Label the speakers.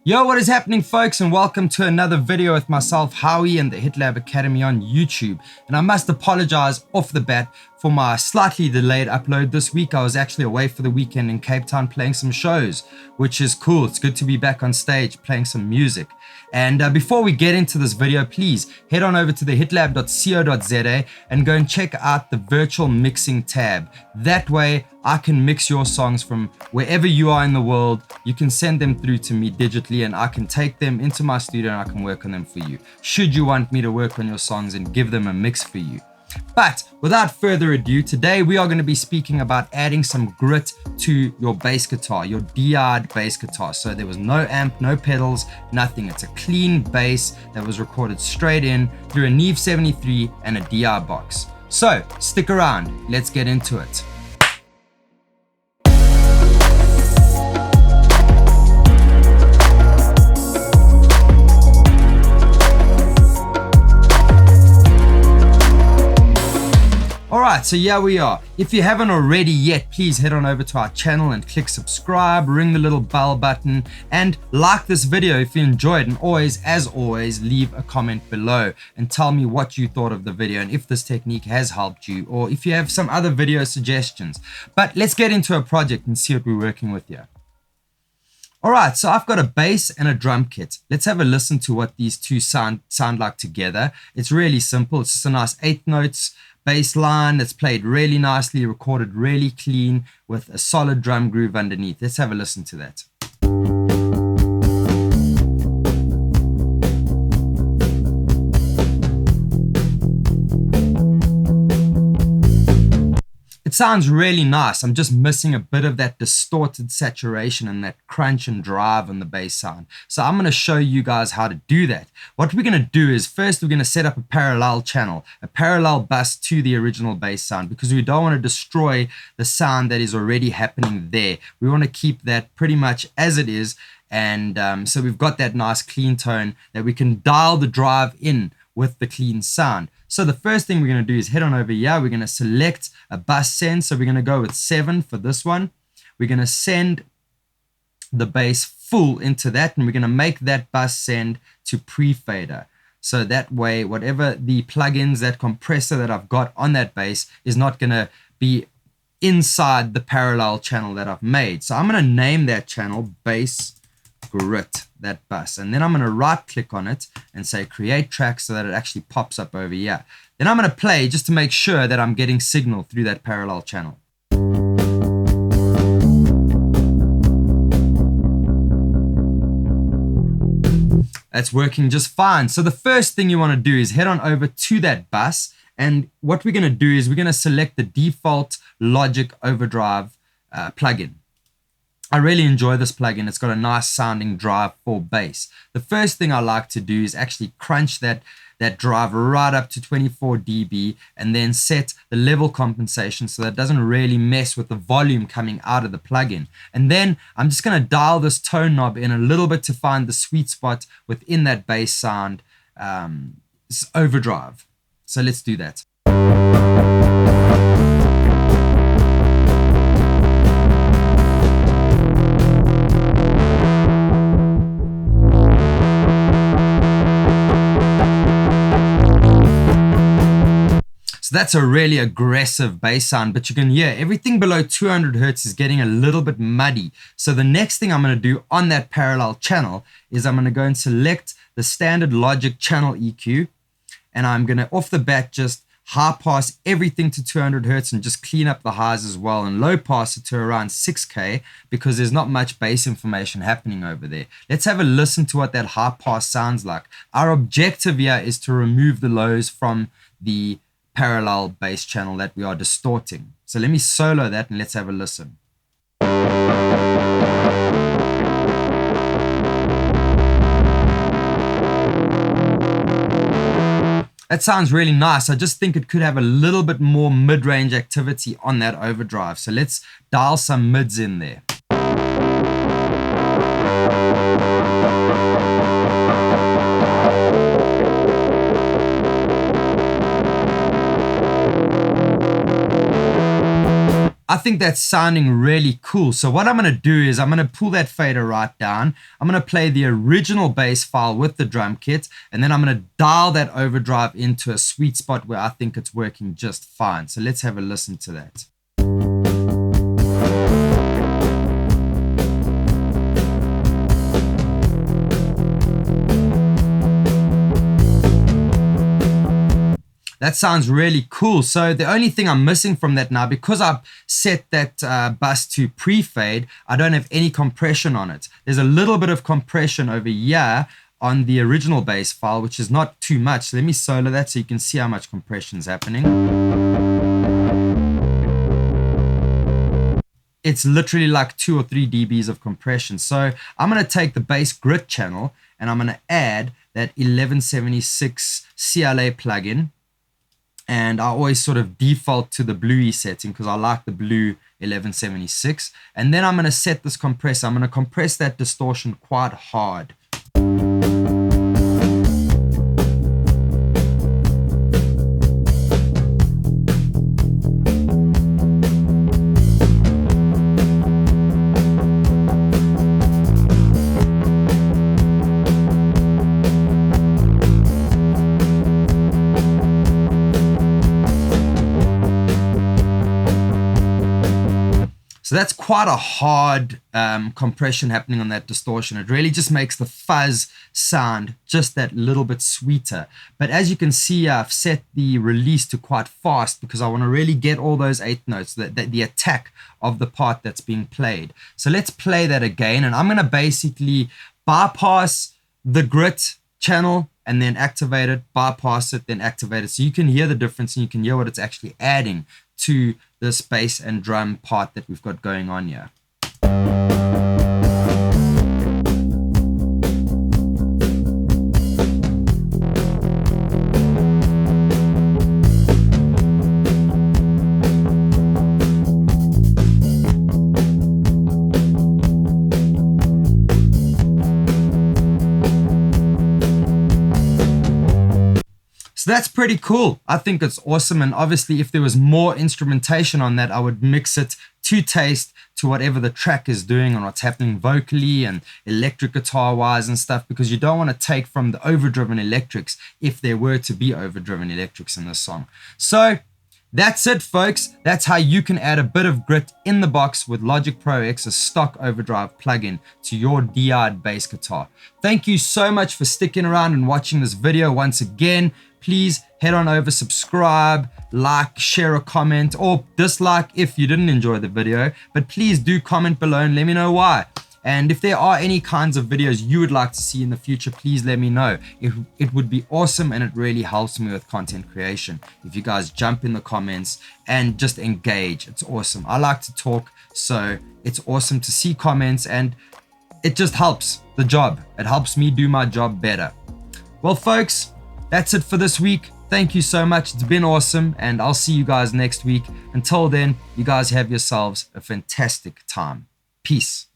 Speaker 1: Yo, what is happening, folks, and welcome to another video with myself, Howie, and the HitLab Academy on YouTube. And I must apologize off the bat for my slightly delayed upload this week. I was actually away for the weekend in Cape Town playing some shows, which is cool. It's good to be back on stage playing some music. And before we get into this video, please head on over to the hitlab.co.za and go and check out the virtual mixing tab. That way I can mix your songs from wherever you are in the world. You can send them through to me digitally and I can take them into my studio and I can work on them for you, should you want me to work on your songs and give them a mix for you. But without further ado, today we are going to be speaking about adding some grit to your bass guitar, your DI'd bass guitar. So there was no amp, no pedals, nothing. It's a clean bass that was recorded straight in through a Neve 73 and a DI box. So stick around, let's get into it. Alright, so here we are. If you haven't already yet, please head on over to our channel and click subscribe, ring the little bell button, and like this video if you enjoyed. And always, as always, leave a comment below and tell me what you thought of the video and if this technique has helped you, or if you have some other video suggestions. But let's get into a project and see what we're working with here. Alright, so I've got a bass and a drum kit. Let's have a listen to what these two sound like together. It's really simple. It's just a nice 8 notes bass line that's played really nicely, recorded really clean with a solid drum groove underneath. Let's have a listen to that. It sounds really nice. I'm just missing a bit of that distorted saturation and that crunch and drive on the bass sound. So I'm going to show you guys how to do that. What we're going to do is first we're going to set up a parallel channel, a parallel bus to the original bass sound, because we don't want to destroy the sound that is already happening there. We want to keep that pretty much as it is. And so we've got that nice clean tone that we can dial the drive in with the clean sound. So the first thing we're going to do is head on over here. We're going to select a bus send. So we're going to go with 7 for this one. We're going to send the bass full into that, and we're going to make that bus send to pre-fader. So that way, whatever the plugins, that compressor that I've got on that bass is not going to be inside the parallel channel that I've made. So I'm going to name that channel bass grit, that bus, and then I'm going to right click on it and say create track so that it actually pops up over here. Then I'm going to play just to make sure that I'm getting signal through that parallel channel. That's working just fine. So the first thing you want to do is head on over to that bus, and what we're going to do is we're going to select the default Logic Overdrive plugin. I really enjoy this plugin. It's got a nice sounding drive for bass. The first thing I like to do is actually crunch that drive right up to 24 dB and then set the level compensation so that it doesn't really mess with the volume coming out of the plugin. And then I'm just going to dial this tone knob in a little bit to find the sweet spot within that bass sound overdrive. So let's do that. So that's a really aggressive bass sound, but you can hear everything below 200 Hertz is getting a little bit muddy. So the next thing I'm going to do on that parallel channel is I'm going to go and select the standard Logic channel EQ, and I'm going to off the bat just high pass everything to 200 Hertz and just clean up the highs as well, and low pass it to around 6K because there's not much bass information happening over there. Let's have a listen to what that high pass sounds like. Our objective here is to remove the lows from the parallel bass channel that we are distorting. So let me solo that and let's have a listen. That sounds really nice. I just think it could have a little bit more mid-range activity on that overdrive. So let's dial some mids in there. I think that's sounding really cool. So what I'm going to do is I'm going to pull that fader right down. I'm going to play the original bass file with the drum kit, and then I'm going to dial that overdrive into a sweet spot where I think it's working just fine. So let's have a listen to that. That sounds really cool. So the only thing I'm missing from that now, because I've set that bus to pre-fade, I don't have any compression on it. There's a little bit of compression over here on the original bass file, which is not too much. So let me solo that so you can see how much compression is happening. It's literally like 2 or 3 dBs of compression. So I'm going to take the bass grit channel and I'm going to add that 1176 CLA plugin. And I always sort of default to the bluey setting because I like the blue 1176. And then I'm going to set this compressor. I'm going to compress that distortion quite hard. So that's quite a hard compression happening on that distortion. It really just makes the fuzz sound just that little bit sweeter. But as you can see, I've set the release to quite fast because I want to really get all those 8 notes, the attack of the part that's being played. So let's play that again. And I'm going to basically bypass the grit channel and then activate it, bypass it, then activate it. So you can hear the difference and you can hear what it's actually adding to this bass and drum part that we've got going on here. So that's pretty cool. I think it's awesome. And obviously if there was more instrumentation on that, I would mix it to taste to whatever the track is doing and what's happening vocally and electric guitar wise and stuff, because you don't want to take from the overdriven electrics if there were to be overdriven electrics in this song. So that's it, folks. That's how you can add a bit of grit in the box with Logic Pro X's stock overdrive plugin to your DI'd bass guitar. Thank you so much for sticking around and watching this video once again. Please head on over, subscribe, like, share a comment, or dislike if you didn't enjoy the video. But please do comment below and let me know why. And if there are any kinds of videos you would like to see in the future, please let me know. It would be awesome, and it really helps me with content creation. If you guys jump in the comments and just engage, it's awesome. I like to talk, so it's awesome to see comments, and it just helps the job. It helps me do my job better. Well, folks, that's it for this week. Thank you so much. It's been awesome, and I'll see you guys next week. Until then, you guys have yourselves a fantastic time. Peace.